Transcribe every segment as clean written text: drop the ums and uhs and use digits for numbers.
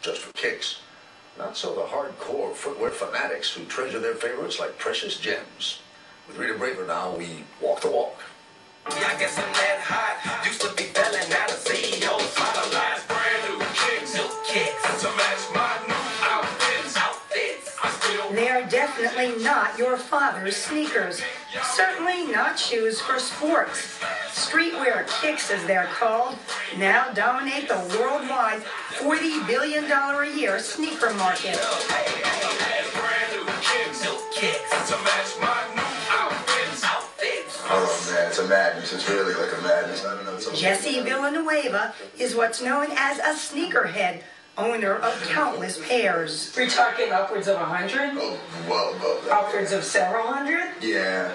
just for kicks. Not so the hardcore footwear fanatics who treasure their favorites like precious gems. With Rita Braver now, we walk the walk. Yeah, I guess I'm that hot. Used to be felling out of CEO. Finalized brand new kicks. New kicks to match my new outfits. They're definitely not your father's sneakers. Certainly not shoes for sports. Streetwear kicks, as they're called, now dominate the worldwide $40 billion a year sneaker market. Oh man, it's a madness. It's really like a madness. I don't know. Jesse Villanueva is what's known as a sneakerhead, owner of countless pairs. We're talking upwards of 100? Oh, well above that. Upwards of several hundred? Yeah.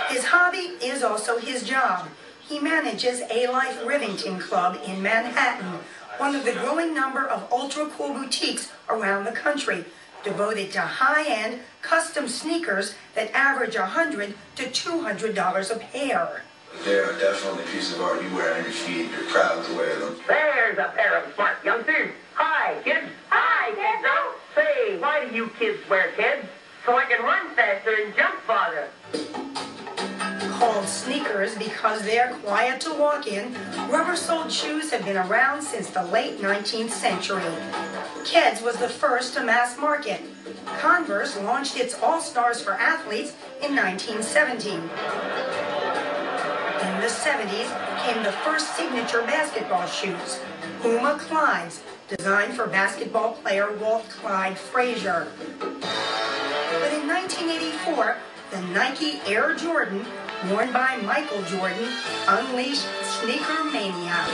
His hobby is also his job. He manages A Life Rivington Club in Manhattan, one of the growing number of ultra-cool boutiques around the country, devoted to high-end, custom sneakers that average $100 to $200 a pair. They're definitely a piece of art you wear on your feet. You're proud to wear them. There's a pair of smart youngsters. Hi, kids. Hi, kiddo. Say, why do you kids wear kids? So I can run faster and jump farther. Called sneakers because they're quiet to walk in, rubber-soled shoes have been around since the late 19th century. Keds was the first to mass market. Converse launched its All-Stars for athletes in 1917. In the 70s came the first signature basketball shoes, Puma Clydes, designed for basketball player Walt Clyde Frazier. But in 1984, the Nike Air Jordan, worn by Michael Jordan, unleashed sneaker mania.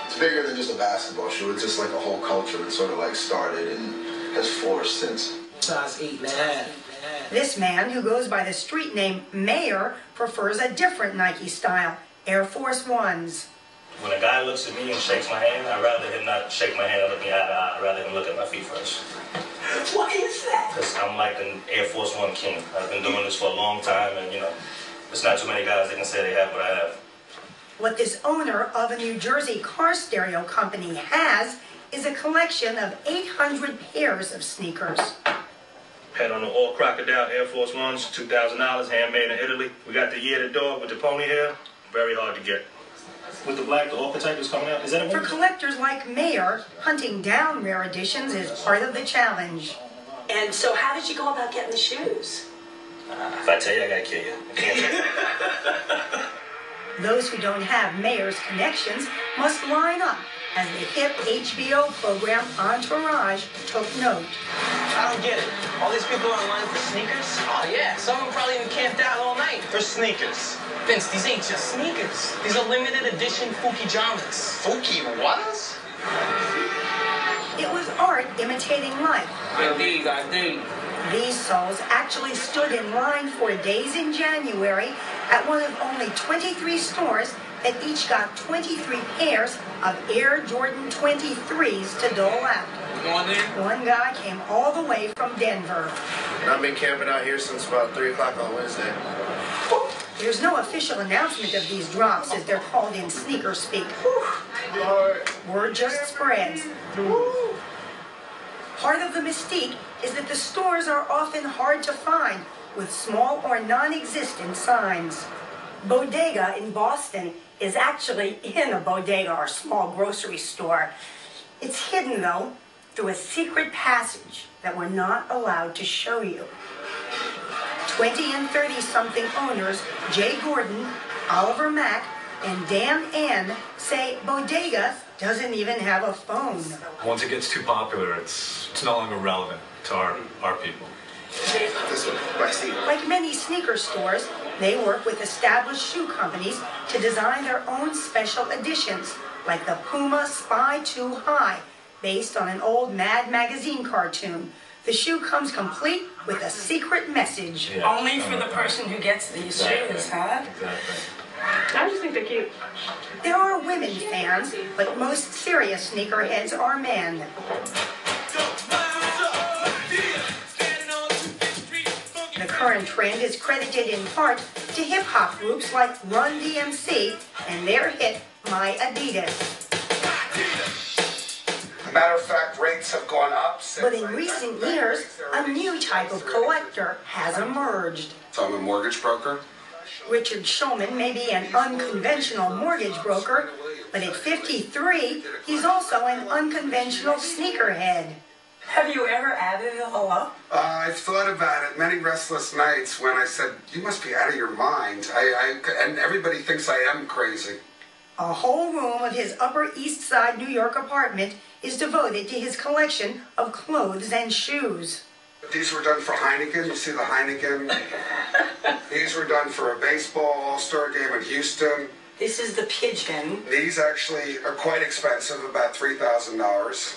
It's bigger than just a basketball shoe. It's just like a whole culture that sort of like started and has flourished since. Size 8.5. This man, who goes by the street name Mayor, prefers a different Nike style, Air Force Ones. When a guy looks at me and shakes my hand, I'd rather him not shake my hand and look me eye to eye. I'd rather him look at my feet first. Why is that? Because I'm like an Air Force One king. I've been doing this for a long time, and, there's not too many guys that can say they have what I have. What this owner of a New Jersey car stereo company has is a collection of 800 pairs of sneakers. Had on the all crocodile Air Force Ones, $2,000, handmade in Italy. We got the year the dog with the pony hair. Very hard to get. With the black, the archetype is coming out. Is that a For collectors like Mayer, hunting down rare editions is part of the challenge. And so how did you go about getting the shoes? If I tell you, I gotta kill you. I can't tell you. Those who don't have Mayer's connections must line up as the hip HBO program Entourage took note. I don't get it. All these people are online for sneakers? Oh, yeah. Some of them probably even camped out all night for sneakers. Vince, these ain't just sneakers. These are limited edition Fukijamas. Fuki what? It was art imitating life. Indeed. These souls actually stood in line for days in January at one of only 23 stores that each got 23 pairs of Air Jordan 23s to dole out. One guy came all the way from Denver. And I've been camping out here since about 3 o'clock on Wednesday. There's no official announcement of these drops, as they're called in sneaker speak. Word just spreads. Part of the mystique is that the stores are often hard to find, with small or non-existent signs. Bodega in Boston is actually in a bodega or small grocery store. It's hidden, though, through a secret passage that we're not allowed to show you. 20 and 30-something owners, Jay Gordon, Oliver Mack, and Dan N, say Bodega doesn't even have a phone. Once it gets too popular, it's no longer relevant to our people. This one, Like many sneaker stores, they work with established shoe companies to design their own special editions, like the Puma Spy 2 High, based on an old Mad magazine cartoon. The shoe comes complete with a secret message. Yeah. Only for the person who gets these shoes, huh? Exactly. I just think they're cute. There are women fans, but most serious sneakerheads are men. The current trend is credited in part to hip-hop groups like Run DMC and their hit, My Adidas. Matter of fact, rates have gone up. But in recent years, a new type of collector has emerged. So I'm a mortgage broker. Richard Shulman may be an unconventional mortgage broker, but at 53, he's also an unconventional sneakerhead. Have you ever added it all up? I've thought about it many restless nights when I said, you must be out of your mind. And everybody thinks I am crazy. A whole room of his Upper East Side New York apartment is devoted to his collection of clothes and shoes. These were done for Heineken. You see the Heineken? These were done for a baseball all-star game in Houston. This is the pigeon. These actually are quite expensive, about $3,000.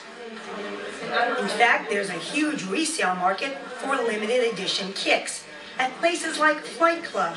In fact, there's a huge resale market for limited edition kicks at places like Flight Club.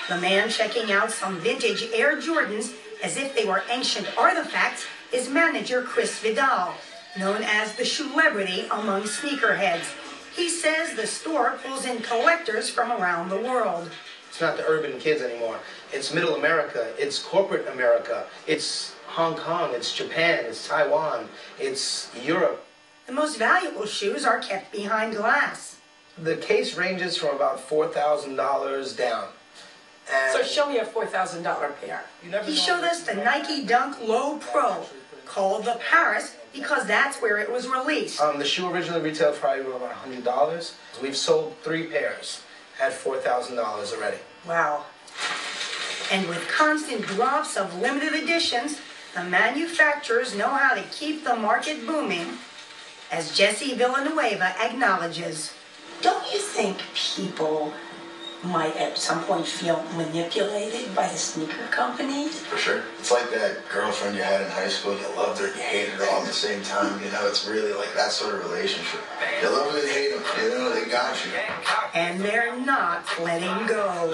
The man checking out some vintage Air Jordans as if they were ancient artifacts is manager Chris Vidal, known as the Shoelebrity among sneakerheads. He says the store pulls in collectors from around the world. It's not the urban kids anymore. It's middle America. It's corporate America. It's Hong Kong. It's Japan. It's Taiwan. It's Europe. The most valuable shoes are kept behind glass. The case ranges from about $4,000 down. And So show me a $4,000 pair. He showed us the Nike Dunk Low Pro, called the Paris because that's where it was released. The shoe originally retailed for probably about $100. We've sold 3 pairs at $4,000 already. Wow. And with constant drops of limited editions, the manufacturers know how to keep the market booming, as Jesse Villanueva acknowledges. Don't you think people might at some point feel manipulated by the sneaker companies? For sure. It's like that girlfriend you had in high school. You loved her and you hated her all at the same time. You know, it's really like that sort of relationship. You love them and hate them. You know, they got you. And they're not letting go.